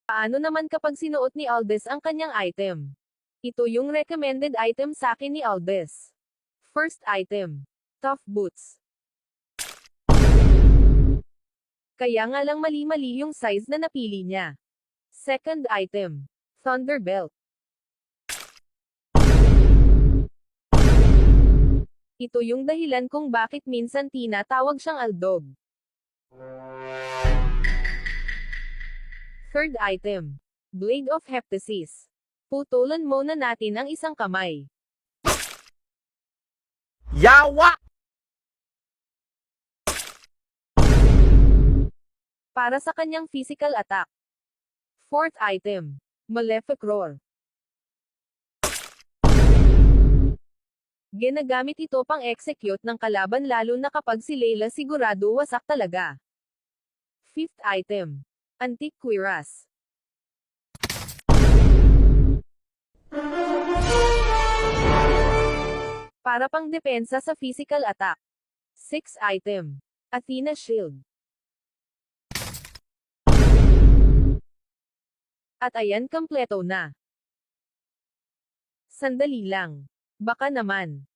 Paano naman kapag sinuot ni Aldez ang kanyang item? Ito yung recommended item sa akin ni Aldez. First item. Tough boots. Kaya nga lang mali-mali yung size na napili niya. Second item. Thunderbelt. Ito yung dahilan kung bakit minsan tinatawag siyang Aldog. Third item. Blade of Heptasis. Putulan muna natin ang isang kamay. Yawa! Para sa kanyang physical attack. Fourth item. Malefic Roar. Ginagamit ito pang execute ng kalaban lalo na kapag si Layla sigurado wasak talaga. Fifth item. Antique Cuirass. Para pang depensa sa physical attack. Sixth item. Athena Shield. At ayan, kompleto na. Sandali lang. Baka naman.